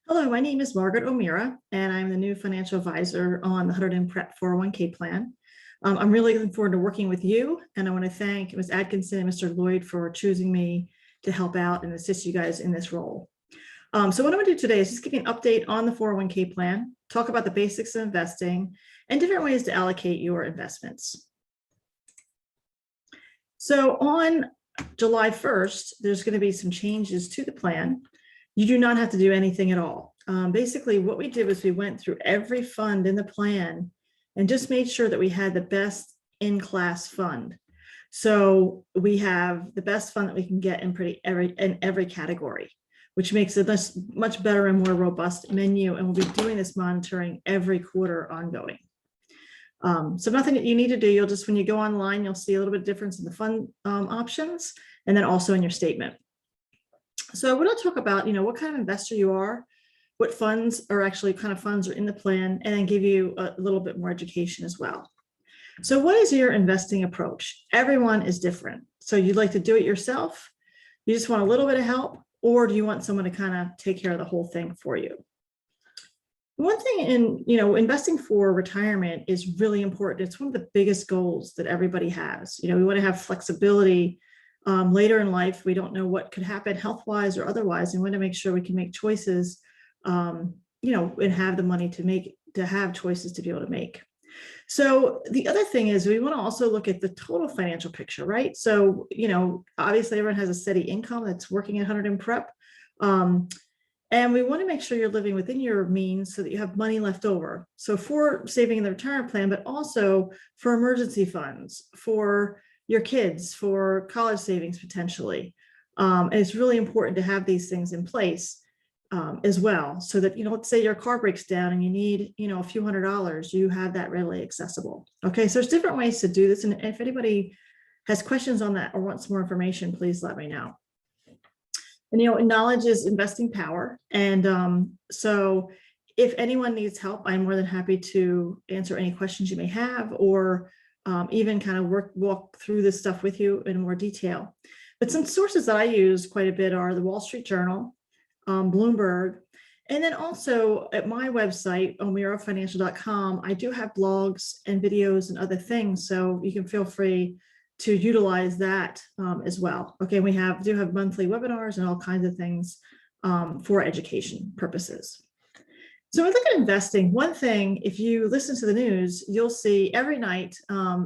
Hello, my name is Margaret O'Meara, and I'm the new financial advisor on the Hunterdon Prep 401k plan. I'm really looking forward to working with you, and I want to thank Ms. Atkinson and Mr. Lloyd for choosing me to help out and assist you guys in this role. So what I'm going to do today is just give you an update on the 401k plan, talk about the basics of investing, and different ways to allocate your investments. So on July 1st, there's going to be some changes to the plan. You do not have to do anything at all. Basically, what we did was we went through every fund in the plan and just made sure that we had the best in-class fund. So we have the best fund that we can get in every category, which makes it a much better and more robust menu. And we'll be doing this monitoring every quarter ongoing. So nothing that you need to do. You'll just, when you go online, you'll see a little bit of difference in the fund options, and then also in your statement. So I want to talk about, what kind of investor you are, what funds are actually kind of funds are in the plan, and then give you a little bit more education as well. So what is your investing approach? Everyone is different. So you'd like to do it yourself? You just want a little bit of help, or do you want someone to kind of take care of the whole thing for you? One thing in, investing for retirement is really important. It's one of the biggest goals that everybody has. We want to have flexibility. Later in life, we don't know what could happen health-wise or otherwise, and we want to make sure we can make choices, and have the money to have choices to be able to make. So the other thing is we want to also look at the total financial picture, right? So, obviously everyone has a steady income that's working at Hunterdon Prep. And we want to make sure you're living within your means so that you have money left over. So for saving in the retirement plan, but also for emergency funds, for your kids, for college savings potentially. And it's really important to have these things in place as well, so that, let's say your car breaks down and you need, a few $100s, you have that readily accessible. Okay, so there's different ways to do this. And if anybody has questions on that or wants more information, please let me know. And, knowledge is investing power. And so if anyone needs help, I'm more than happy to answer any questions you may have, or even kind of walk through this stuff with you in more detail. But some sources that I use quite a bit are the Wall Street Journal, Bloomberg, and then also at my website, omearafinancial.com, I do have blogs and videos and other things, so you can feel free to utilize that as well. Okay, we do have monthly webinars and all kinds of things for education purposes. So when we look at investing, one thing, if you listen to the news, you'll see every night,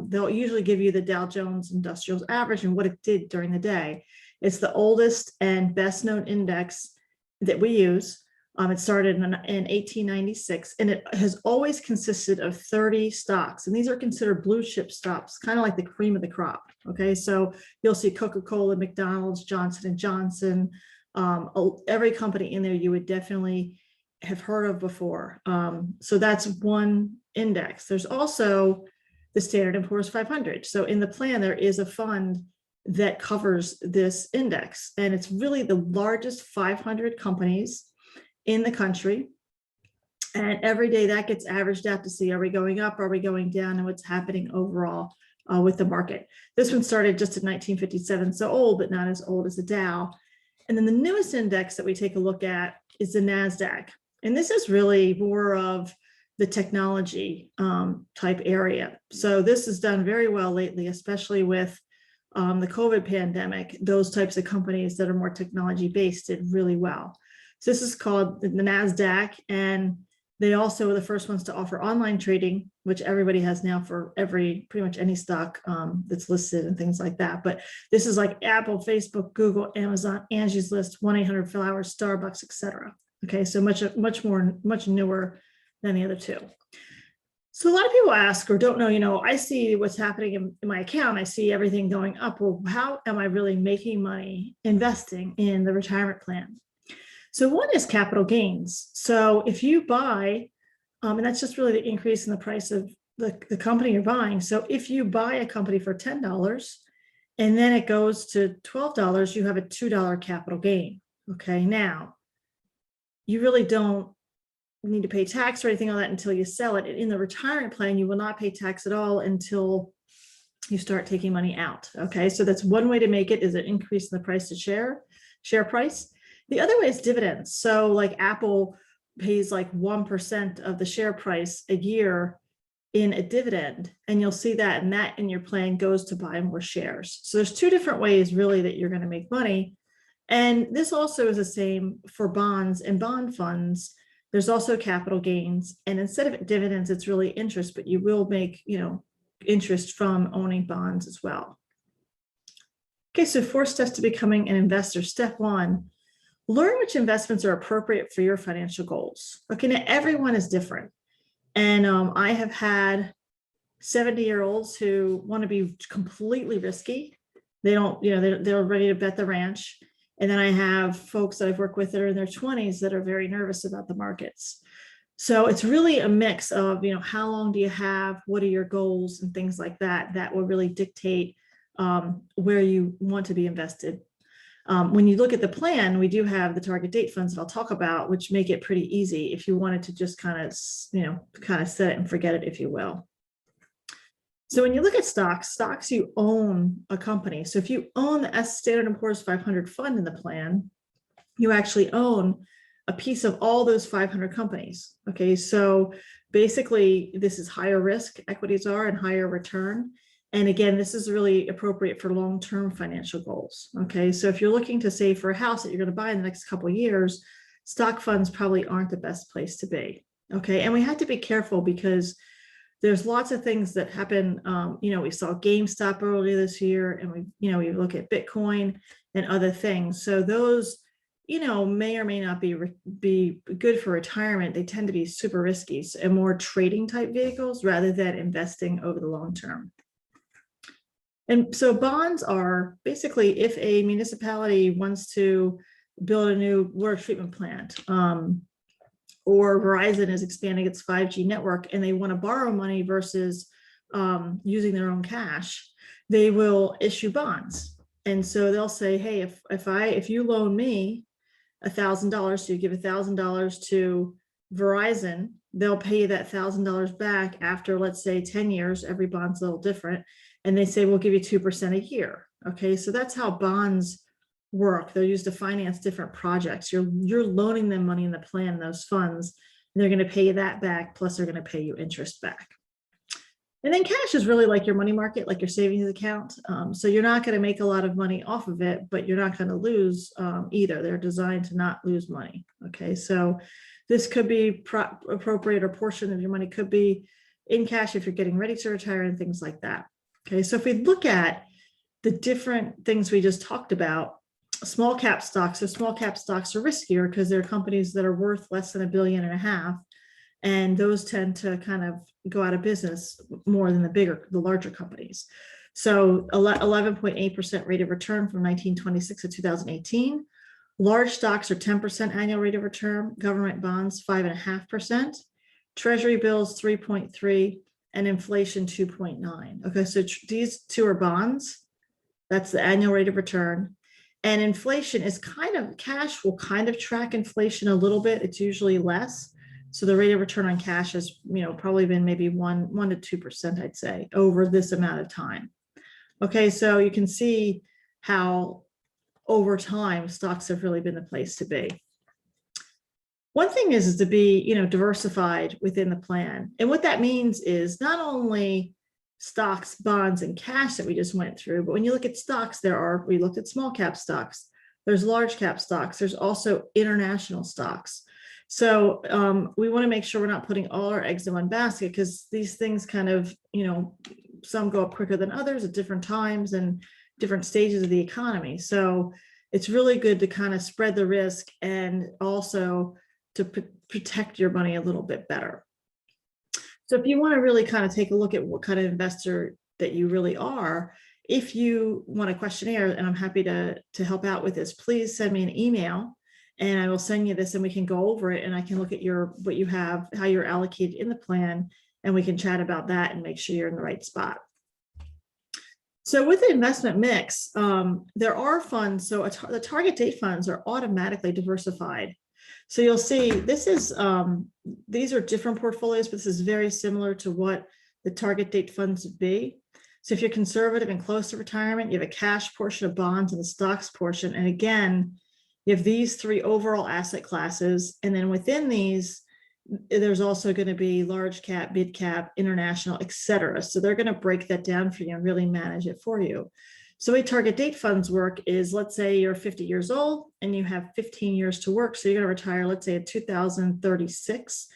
they'll usually give you the Dow Jones Industrials Average and what it did during the day. It's the oldest and best known index that we use. It started in 1896, and it has always consisted of 30 stocks. And these are considered blue chip stocks, kind of like the cream of the crop. Okay, so you'll see Coca-Cola, McDonald's, Johnson & Johnson, every company in there you would definitely have heard of before. So that's one index. There's also the Standard & Poor's 500. So in the plan, there is a fund that covers this index, and it's really the largest 500 companies in the country. And every day that gets averaged out to see, are we going up, are we going down, and what's happening overall with the market. This one started just in 1957, so old, but not as old as the Dow. And then the newest index that we take a look at is the NASDAQ. And this is really more of the technology type area. So this has done very well lately, especially with the COVID pandemic. Those types of companies that are more technology based did really well. So this is called the NASDAQ, and they also are the first ones to offer online trading, which everybody has now for pretty much any stock that's listed and things like that. But this is like Apple, Facebook, Google, Amazon, Angie's List, 1-800-Flowers, Starbucks, etc. Okay, so much newer than the other two. So a lot of people ask or don't know, I see what's happening in my account. I see everything going up. Well, how am I really making money investing in the retirement plan? So one is capital gains. So if you buy, and that's just really the increase in the price of the company you're buying. So if you buy a company for $10 and then it goes to $12, you have a $2 capital gain. Okay, now you really don't need to pay tax or anything on that until you sell it. In the retirement plan, you will not pay tax at all until you start taking money out. Okay, so that's one way to make it, is an increase in the price to share price. The other way is dividends. So like Apple pays like 1% of the share price a year in a dividend. And you'll see that, and that in your plan goes to buy more shares. So there's two different ways really that you're going to make money. And this also is the same for bonds and bond funds. There's also capital gains. And instead of dividends, it's really interest, but you will make, interest from owning bonds as well. Okay, so 4 steps to becoming an investor. Step 1, learn which investments are appropriate for your financial goals. Okay, now everyone is different. And I have had 70-year-olds who want to be completely risky. They don't, they're ready to bet the ranch. And then I have folks that I've worked with that are in their 20s that are very nervous about the markets. So it's really a mix of, how long do you have? What are your goals and things like that? That will really dictate where you want to be invested. When you look at the plan, we do have the target date funds that I'll talk about, which make it pretty easy if you wanted to just kind of set it and forget it, if you will. So when you look at stocks, you own a company. So if you own the Standard & Poor's 500 fund in the plan, you actually own a piece of all those 500 companies. Okay, so basically this is higher risk, equities are, and higher return. And again, this is really appropriate for long-term financial goals. Okay, so if you're looking to save for a house that you're going to buy in the next couple of years, stock funds probably aren't the best place to be. Okay, and we have to be careful because there's lots of things that happen. We saw GameStop earlier this year, and we look at Bitcoin and other things. So those, may or may not be good for retirement. They tend to be super risky and more trading type vehicles rather than investing over the long term. And so bonds are basically if a municipality wants to build a new water treatment plant, or Verizon is expanding its 5G network and they want to borrow money versus using their own cash, they will issue bonds. And so they'll say, hey, if you loan me $1,000, so you give $1,000 to Verizon, they'll pay you that $1,000 back after, let's say, 10 years. Every bond's a little different. And they say, we'll give you 2% a year. Okay, so that's how bonds work. They're used to finance different projects. You're loaning them money in the plan, those funds, and they're going to pay you that back, plus they're going to pay you interest back. And then cash is really like your money market, like your savings account. So you're not going to make a lot of money off of it, but you're not going to lose either. They're designed to not lose money. Okay, so this could be appropriate, or portion of your money could be in cash if you're getting ready to retire and things like that. Okay, so if we look at the different things we just talked about, small cap stocks are riskier because they're companies that are worth less than $1.5 billion. And those tend to kind of go out of business more than the larger companies. So 11.8% rate of return from 1926 to 2018. Large stocks are 10% annual rate of return, government bonds 5.5%, treasury bills 3.3%, and inflation 2.9%. Okay, so these two are bonds. That's the annual rate of return. And inflation is cash will kind of track inflation a little bit. It's usually less. So the rate of return on cash has, probably been maybe 1 to 2%, I'd say, over this amount of time. Okay, so you can see how over time stocks have really been the place to be. One thing is to be, diversified within the plan. And what that means is not only stocks, bonds, and cash that we just went through, but when you look at stocks, we looked at small cap stocks, there's large cap stocks, there's also international stocks. So we want to make sure we're not putting all our eggs in one basket, because these things kind of, some go up quicker than others at different times and different stages of the economy. So it's really good to kind of spread the risk and also to protect your money a little bit better. So if you want to really kind of take a look at what kind of investor that you really are, if you want a questionnaire, and I'm happy to help out with this, please send me an email and I will send you this and we can go over it and I can look at what you have, how you're allocated in the plan, and we can chat about that and make sure you're in the right spot. So with the investment mix, there are funds. So the target date funds are automatically diversified. So you'll see this is, these are different portfolios, but this is very similar to what the target date funds would be. So if you're conservative and close to retirement, you have a cash portion of bonds and the stocks portion. And again, You have these three overall asset classes, and then within these, there's also going to be large cap, mid cap, international, etc. So they're going to break that down for you and really manage it for you. So the way target date funds work is, let's say you're 50 years old and you have 15 years to work. So you're going to retire, let's say, in 2036.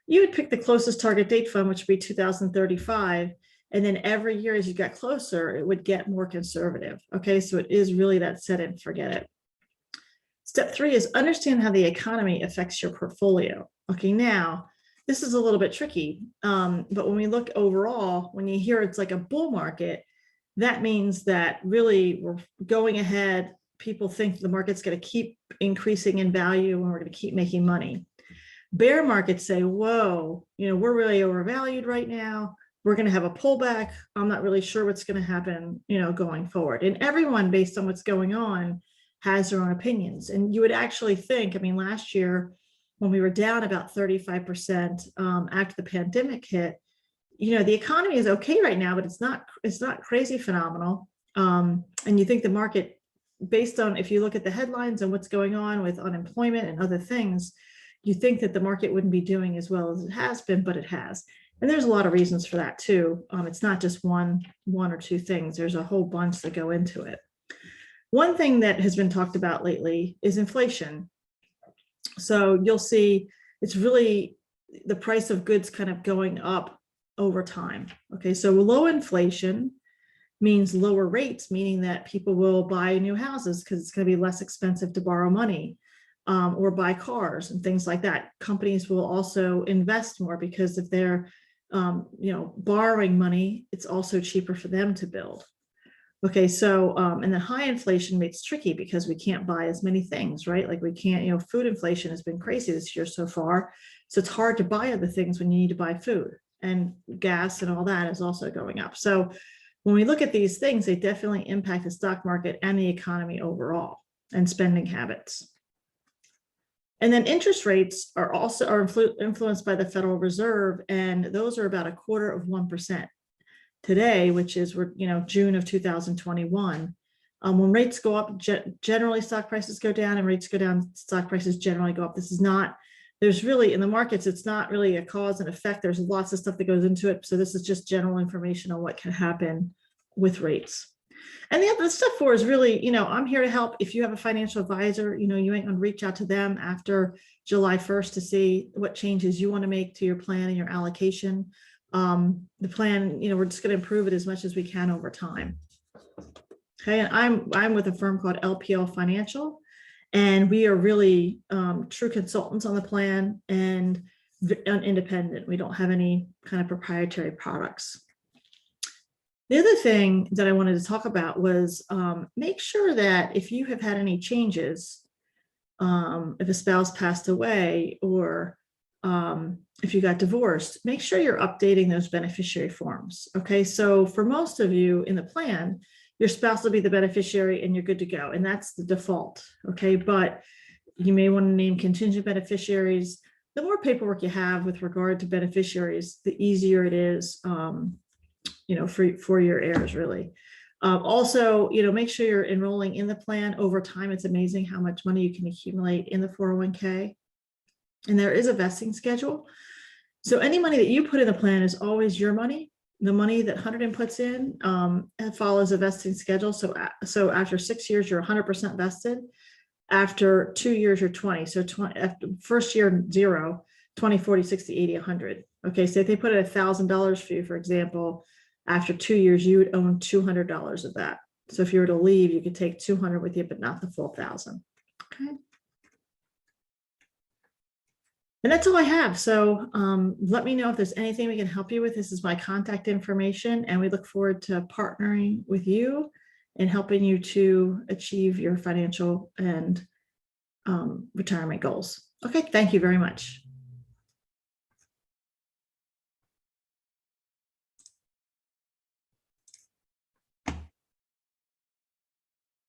You would pick the closest target date fund, which would be 2035. And then every year as you got closer, it would get more conservative. Okay, so it is really that set it and forget it. Step 3 is understand how the economy affects your portfolio. Okay, now this is a little bit tricky, but when we look overall, when you hear it's like a bull market, that means that really we're going ahead. People think the market's going to keep increasing in value and we're going to keep making money. Bear markets say, whoa, we're really overvalued right now. We're going to have a pullback. I'm not really sure what's going to happen, going forward. And everyone, based on what's going on, has their own opinions. And you would actually think, last year when we were down about 35% after the pandemic hit, the economy is okay right now, but it's not crazy phenomenal. And you think the market, based on, if you look at the headlines and what's going on with unemployment and other things, you think that the market wouldn't be doing as well as it has been, but it has. And there's a lot of reasons for that too. It's not just one or two things. There's a whole bunch that go into it. One thing that has been talked about lately is inflation. So you'll see it's really the price of goods kind of going up over time. Okay, so low inflation means lower rates, meaning that people will buy new houses because it's going to be less expensive to borrow money, or buy cars and things like that. Companies will also invest more because if they're borrowing money, it's also cheaper for them to build. Okay, so and then high inflation makes it tricky because we can't buy as many things, right? Like we can't, food inflation has been crazy this year so far. So it's hard to buy other things when you need to buy food, and gas and all that is also going up. So when we look at these things, they definitely impact the stock market and the economy overall and spending habits. And then interest rates are also influenced by the Federal Reserve, and those are about 1/4% today, which is June of 2021. When rates go up, generally stock prices go down, and rates go down, stock prices generally go up. This is not, there's really, in the markets, it's not really a cause and effect. There's lots of stuff that goes into it. So this is just general information on what can happen with rates. And the other step 4 is really, I'm here to help. If you have a financial advisor, you ain't going to reach out to them after July 1st to see what changes you want to make to your plan and your allocation. The plan, we're just going to improve it as much as we can over time. Okay, and I'm with a firm called LPL Financial, and we are really true consultants on the plan and independent. We don't have any kind of proprietary products. The other thing that I wanted to talk about was make sure that if you have had any changes, if a spouse passed away or if you got divorced, make sure you're updating those beneficiary forms. Okay, so for most of you in the plan, your spouse will be the beneficiary and you're good to go. And that's the default. Okay, but you may want to name contingent beneficiaries. The more paperwork you have with regard to beneficiaries, the easier it is, for your heirs, really. Also, make sure you're enrolling in the plan over time. It's amazing how much money you can accumulate in the 401k. And there is a vesting schedule. So any money that you put in the plan is always your money. The money that Hunterdon puts in follows a vesting schedule. So after 6 years, you're 100% vested. After 2 years, you're 20. So after first year, 0, 20, 40, 60, 80, 100. Okay, so if they put in $1,000 for you, for example, after 2 years, you would own $200 of that. So if you were to leave, you could take 200 with you, but not the full 1,000. Okay. And that's all I have. So let me know if there's anything we can help you with. This is my contact information, and we look forward to partnering with you and helping you to achieve your financial and retirement goals. Okay, thank you very much.